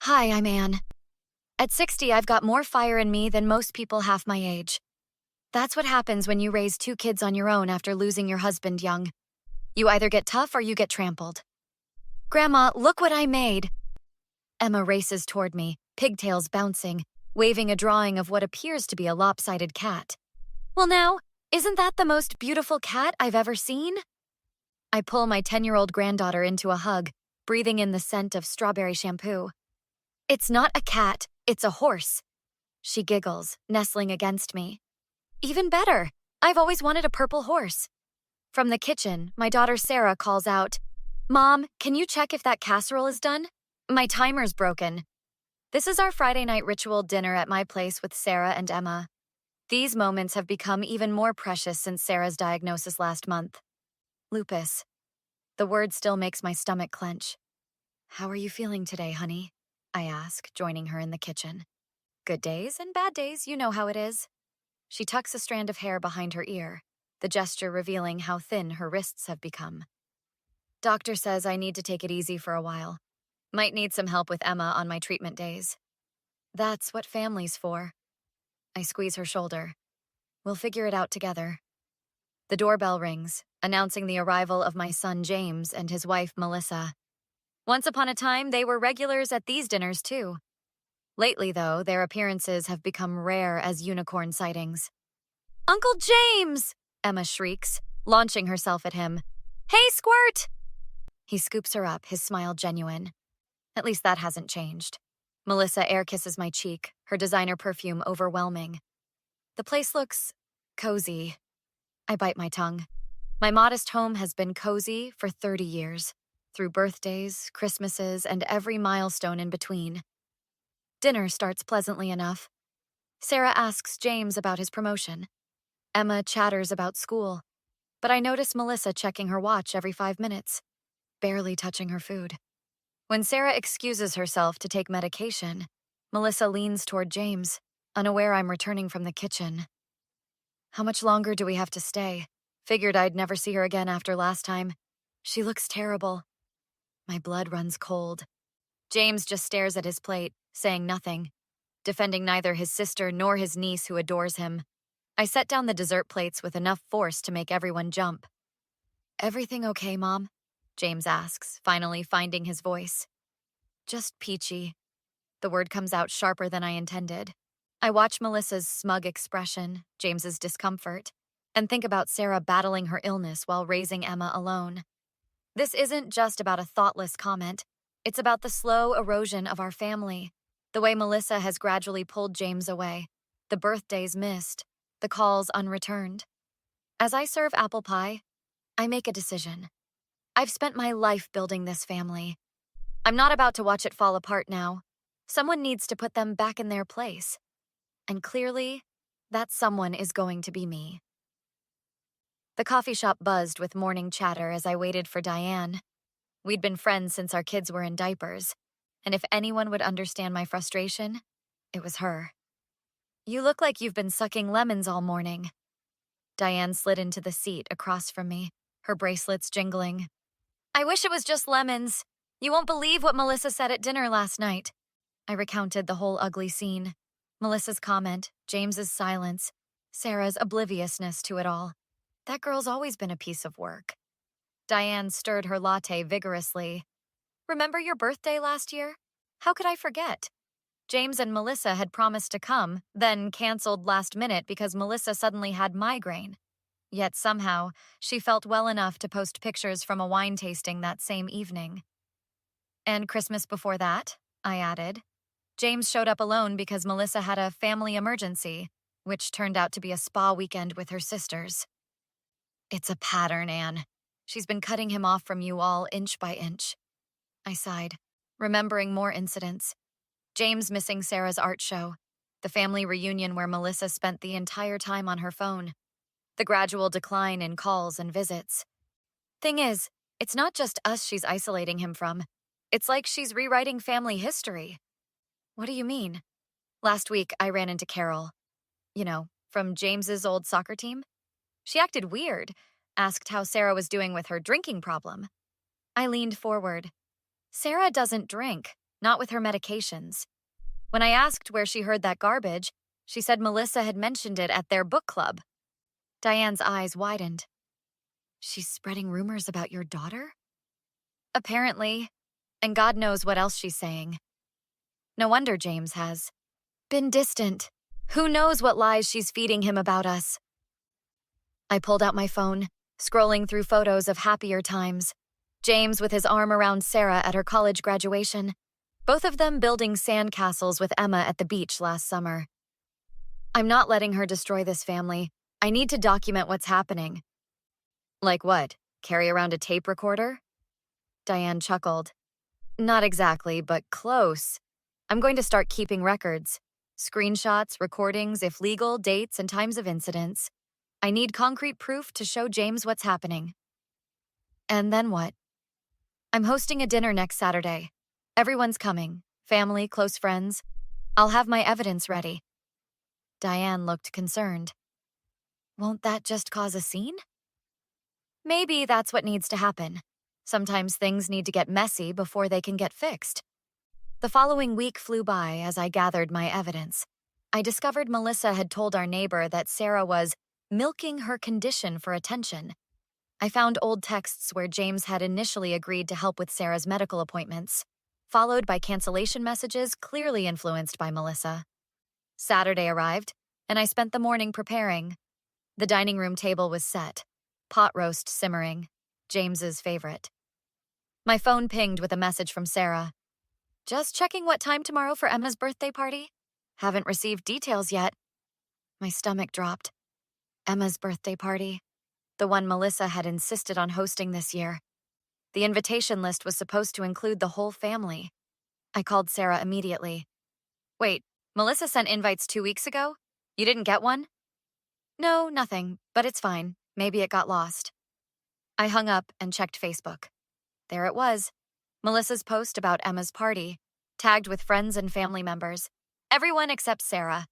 Hi, I'm Anne. At 60, I've got more fire in me than most people half my age. That's what happens when you raise two kids on your own after losing your husband young. You either get tough or you get trampled. Grandma, look what I made. Emma races toward me, pigtails bouncing, waving a drawing of what appears to be a lopsided cat. Well now, isn't that the most beautiful cat I've ever seen? I pull my 10-year-old granddaughter into a hug, breathing in the scent of strawberry shampoo. It's not a cat, it's a horse. She giggles, nestling against me. Even better, I've always wanted a purple horse. From the kitchen, my daughter Sarah calls out, "Mom, can you check if that casserole is done? My timer's broken." This is our Friday night ritual dinner at my place with Sarah and Emma. These moments have become even more precious since Sarah's diagnosis last month. Lupus. The word still makes my stomach clench. "How are you feeling today, honey?" I ask, joining her in the kitchen. "Good days and bad days, you know how it is." She tucks a strand of hair behind her ear, the gesture revealing how thin her wrists have become. "Doctor says I need to take it easy for a while. Might need some help with Emma on my treatment days." "That's what family's for." I squeeze her shoulder. "We'll figure it out together." The doorbell rings, announcing the arrival of my son James and his wife Melissa. Once upon a time, they were regulars at these dinners too. Lately, though, their appearances have become rare as unicorn sightings. "Uncle James!" Emma shrieks, launching herself at him. "Hey, Squirt!" He scoops her up, his smile genuine. At least that hasn't changed. Melissa air kisses my cheek, her designer perfume overwhelming. The place looks cozy. I bite my tongue. My modest home has been cozy for 30 years, through birthdays, Christmases, and every milestone in between. Dinner starts pleasantly enough. Sarah asks James about his promotion. Emma chatters about school, but I notice Melissa checking her watch every 5 minutes, barely touching her food. When Sarah excuses herself to take medication, Melissa leans toward James, unaware I'm returning from the kitchen. "How much longer do we have to stay? Figured I'd never see her again after last time. She looks terrible." My blood runs cold. James just stares at his plate, saying nothing, defending neither his sister nor his niece who adores him. I set down the dessert plates with enough force to make everyone jump. "Everything okay, Mom?" James asks, finally finding his voice. "Just peachy." The word comes out sharper than I intended. I watch Melissa's smug expression, James's discomfort, and think about Sarah battling her illness while raising Emma alone. This isn't just about a thoughtless comment. It's about the slow erosion of our family, the way Melissa has gradually pulled James away, the birthdays missed, the calls unreturned. As I serve apple pie, I make a decision. I've spent my life building this family. I'm not about to watch it fall apart now. Someone needs to put them back in their place. And clearly, that someone is going to be me. The coffee shop buzzed with morning chatter as I waited for Diane. We'd been friends since our kids were in diapers, and if anyone would understand my frustration, it was her. "You look like you've been sucking lemons all morning." Diane slid into the seat across from me, her bracelets jingling. "I wish it was just lemons. You won't believe what Melissa said at dinner last night." I recounted the whole ugly scene. Melissa's comment, James's silence, Sarah's obliviousness to it all. That girl's always been a piece of work. Diane stirred her latte vigorously. "Remember your birthday last year? How could I forget? James and Melissa had promised to come, then canceled last minute because Melissa suddenly had migraine. Yet somehow, she felt well enough to post pictures from a wine tasting that same evening. And Christmas before that," I added. "James showed up alone because Melissa had a family emergency, which turned out to be a spa weekend with her sisters." "It's a pattern, Anne. She's been cutting him off from you all inch by inch." I sighed, remembering more incidents. James missing Sarah's art show, the family reunion where Melissa spent the entire time on her phone, the gradual decline in calls and visits. Thing is, it's not just us she's isolating him from. It's like she's rewriting family history. "What do you mean?" "Last week, I ran into Carol. You know, from James's old soccer team. She acted weird, asked how Sarah was doing with her drinking problem." I leaned forward. "Sarah doesn't drink. not with her medications. When I asked where she heard that garbage, she said Melissa had mentioned it at their book club. Diane's eyes widened. She's spreading rumors about your daughter? Apparently, and God knows what else she's saying. No wonder James has been distant. Who knows what lies she's feeding him about us? I pulled out my phone, scrolling through photos of happier times. James with his arm around Sarah at her college graduation. Both of them building sandcastles with Emma at the beach last summer. I'm not letting her destroy this family. I need to document what's happening. Like what? Carry around a tape recorder? Diane chuckled. Not exactly, but close. I'm going to start keeping records. Screenshots, recordings, if legal, dates, and times of incidents. I need concrete proof to show James what's happening. And then what? I'm hosting a dinner next Saturday. Everyone's coming. Family, close friends. I'll have my evidence ready. Diane looked concerned. Won't that just cause a scene? Maybe that's what needs to happen. Sometimes things need to get messy before they can get fixed. The following week flew by as I gathered my evidence. I discovered Melissa had told our neighbor that Sarah was milking her condition for attention. I found old texts where James had initially agreed to help with Sarah's medical appointments, followed by cancellation messages clearly influenced by Melissa. Saturday arrived, and I spent the morning preparing. The dining room table was set, pot roast simmering, James's favorite. My phone pinged with a message from Sarah. Just checking what time tomorrow for Emma's birthday party? Haven't received details yet. My stomach dropped. Emma's birthday party. The one Melissa had insisted on hosting this year. The invitation list was supposed to include the whole family. I called Sarah immediately. Wait, Melissa sent invites 2 weeks ago? You didn't get one? No, nothing, but it's fine. Maybe it got lost. I hung up and checked Facebook. There it was. Melissa's post about Emma's party, tagged with friends and family members. Everyone except Sarah.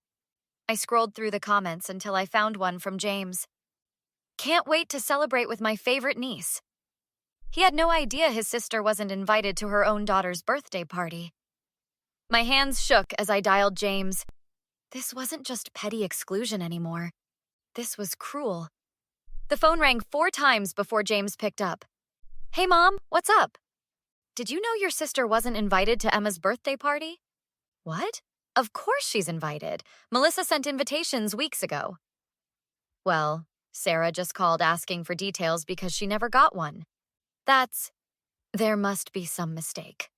I scrolled through the comments until I found one from James. Can't wait to celebrate with my favorite niece. He had no idea his sister wasn't invited to her own daughter's birthday party. My hands shook as I dialed James. This wasn't just petty exclusion anymore. This was cruel. The phone rang 4 times before James picked up. Hey, Mom, what's up? Did you know your sister wasn't invited to Emma's birthday party? What? Of course she's invited. Melissa sent invitations weeks ago. Well, Sarah just called asking for details because she never got one. There must be some mistake.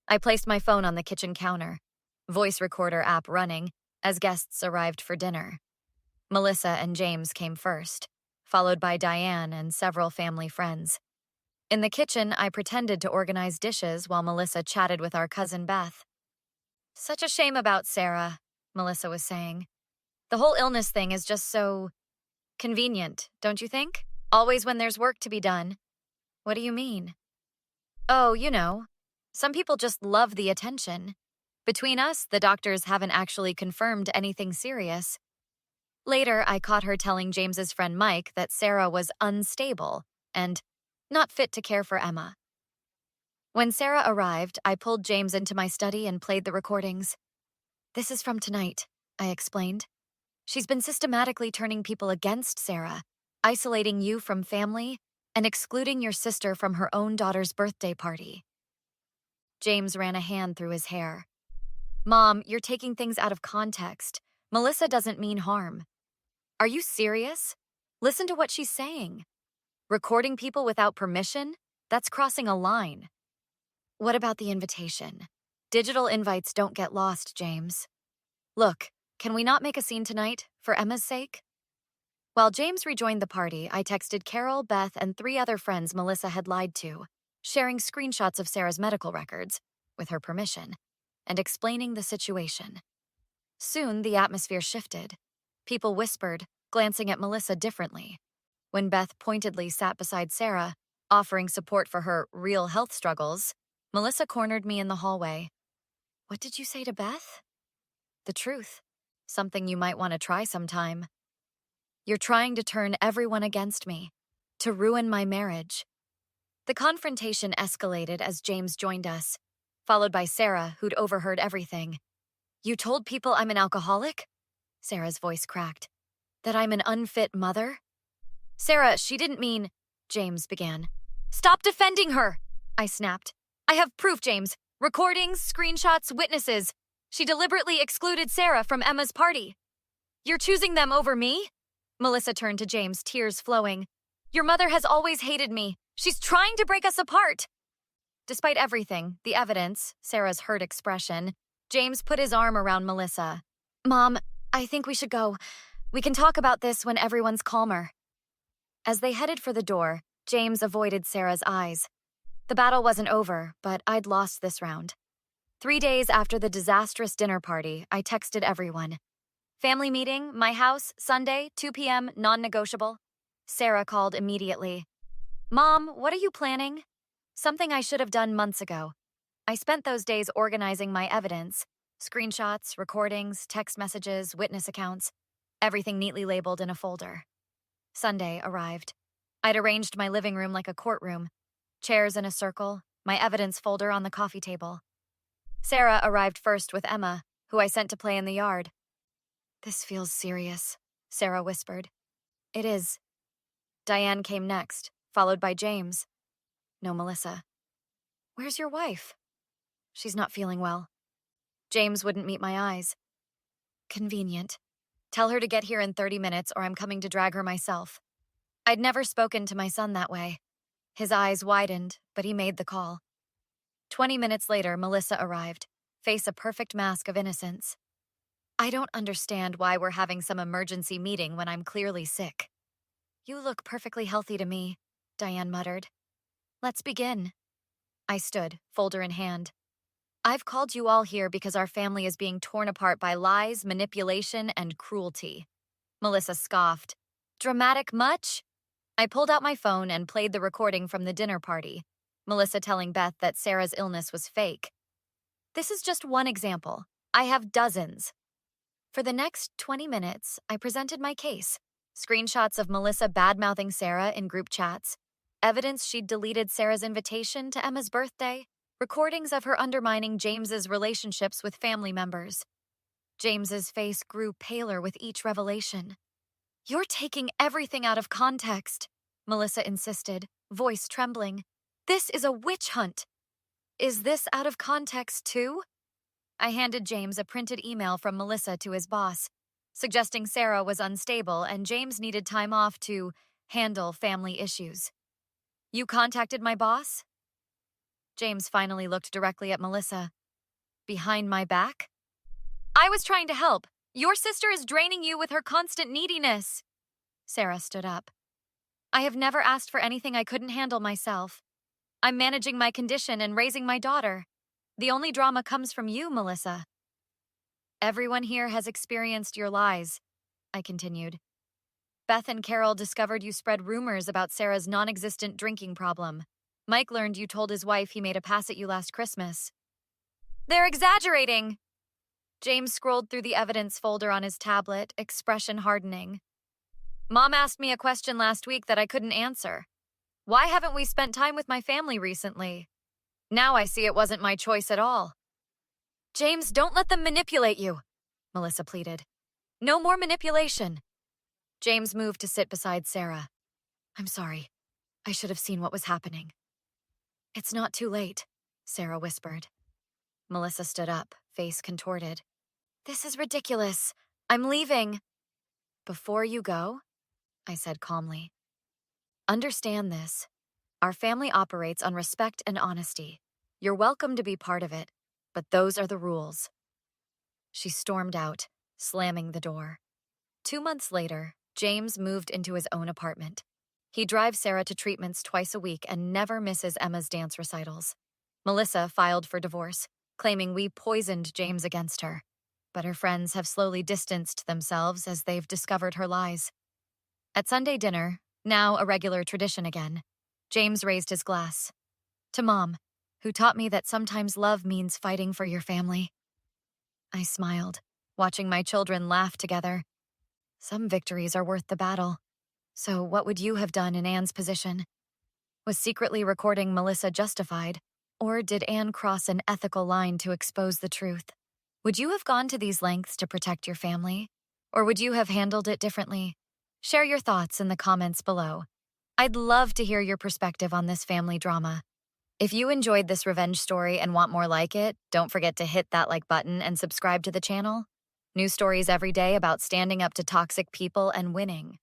I placed my phone on the kitchen counter, voice recorder app running, as guests arrived for dinner. Melissa and James came first, followed by Diane and several family friends. In the kitchen, I pretended to organize dishes while Melissa chatted with our cousin Beth. Such a shame about Sarah, Melissa was saying. The whole illness thing is just so convenient, don't you think? Always when there's work to be done. What do you mean? Oh, you know, some people just love the attention. Between us, the doctors haven't actually confirmed anything serious. Later, I caught her telling James's friend Mike that Sarah was unstable and not fit to care for Emma. When Sarah arrived, I pulled James into my study and played the recordings. This is from tonight, I explained. She's been systematically turning people against Sarah, isolating you from family, and excluding your sister from her own daughter's birthday party. James ran a hand through his hair. Mom, you're taking things out of context. Melissa doesn't mean harm. Are you serious? Listen to what she's saying. Recording people without permission? That's crossing a line. What about the invitation? Digital invites don't get lost, James. Look, can we not make a scene tonight, for Emma's sake? While James rejoined the party, I texted Carol, Beth, and 3 other friends Melissa had lied to, sharing screenshots of Sarah's medical records, with her permission, and explaining the situation. Soon, the atmosphere shifted. People whispered, glancing at Melissa differently. When Beth pointedly sat beside Sarah, offering support for her real health struggles, Melissa cornered me in the hallway. What did you say to Beth? The truth. Something you might want to try sometime. You're trying to turn everyone against me, to ruin my marriage. The confrontation escalated as James joined us. followed by Sarah, who'd overheard everything. "You told people I'm an alcoholic?" Sarah's voice cracked. "That I'm an unfit mother?" "Sarah, she didn't mean—" James began. "Stop defending her!" I snapped. "I have proof, James. Recordings, screenshots, witnesses. She deliberately excluded Sarah from Emma's party." "You're choosing them over me?" Melissa turned to James, tears flowing. "Your mother has always hated me. She's trying to break us apart." Despite everything, the evidence, Sarah's hurt expression, James put his arm around Melissa. "Mom, I think we should go. We can talk about this when everyone's calmer." As they headed for the door, James avoided Sarah's eyes. The battle wasn't over, but I'd lost this round. 3 days after the disastrous dinner party, I texted everyone. "Family meeting, my house, Sunday, 2 p.m., non-negotiable." Sarah called immediately. "Mom, what are you planning?" Something I should have done months ago. I spent those days organizing my evidence. Screenshots, recordings, text messages, witness accounts. Everything neatly labeled in a folder. Sunday arrived. I'd arranged my living room like a courtroom. Chairs in a circle, my evidence folder on the coffee table. Sarah arrived first with Emma, who I sent to play in the yard. "This feels serious," Sarah whispered. "It is." Diane came next, followed by James. No Melissa. "Where's your wife?" "She's not feeling well." James wouldn't meet my eyes. "Convenient. Tell her to get here in 30 minutes or I'm coming to drag her myself." I'd never spoken to my son that way. His eyes widened, but he made the call. 20 minutes later, Melissa arrived, face a perfect mask of innocence. "I don't understand why we're having some emergency meeting when I'm clearly sick." "You look perfectly healthy to me," Diane muttered. "Let's begin." I stood, folder in hand. "I've called you all here because our family is being torn apart by lies, manipulation, and cruelty." Melissa scoffed. "Dramatic much?" I pulled out my phone and played the recording from the dinner party, Melissa telling Beth that Sarah's illness was fake. "This is just one example. I have dozens." For the next 20 minutes, I presented my case. Screenshots of Melissa badmouthing Sarah in group chats, evidence she'd deleted Sarah's invitation to Emma's birthday, recordings of her undermining James's relationships with family members. James's face grew paler with each revelation. "You're taking everything out of context," Melissa insisted, voice trembling. "This is a witch hunt." "Is this out of context too?" I handed James a printed email from Melissa to his boss, suggesting Sarah was unstable and James needed time off to handle family issues. "You contacted my boss?" James finally looked directly at Melissa. "Behind my back?" "I was trying to help. Your sister is draining you with her constant neediness." Sarah stood up. "I have never asked for anything I couldn't handle myself. I'm managing my condition and raising my daughter. The only drama comes from you, Melissa." "Everyone here has experienced your lies," I continued. "Beth and Carol discovered you spread rumors about Sarah's non-existent drinking problem. Mike learned you told his wife he made a pass at you last Christmas." "They're exaggerating." James scrolled through the evidence folder on his tablet, expression hardening. "Mom asked me a question last week that I couldn't answer. Why haven't we spent time with my family recently? Now I see it wasn't my choice at all." "James, don't let them manipulate you," Melissa pleaded. "No more manipulation." James moved to sit beside Sarah. "I'm sorry. I should have seen what was happening." "It's not too late," Sarah whispered. Melissa stood up, face contorted. "This is ridiculous. I'm leaving." "Before you go," I said calmly, "understand this. Our family operates on respect and honesty. You're welcome to be part of it, but those are the rules." She stormed out, slamming the door. 2 months later, James moved into his own apartment. He drives Sarah to treatments twice a week and never misses Emma's dance recitals. Melissa filed for divorce, claiming we poisoned James against her. But her friends have slowly distanced themselves as they've discovered her lies. At Sunday dinner, now a regular tradition again, James raised his glass. "To Mom, who taught me that sometimes love means fighting for your family." I smiled, watching my children laugh together. Some victories are worth the battle. So what would you have done in Anne's position? Was secretly recording Melissa justified? Or did Anne cross an ethical line to expose the truth? Would you have gone to these lengths to protect your family? Or would you have handled it differently? Share your thoughts in the comments below. I'd love to hear your perspective on this family drama. If you enjoyed this revenge story and want more like it, don't forget to hit that like button and subscribe to the channel. New stories every day about standing up to toxic people and winning.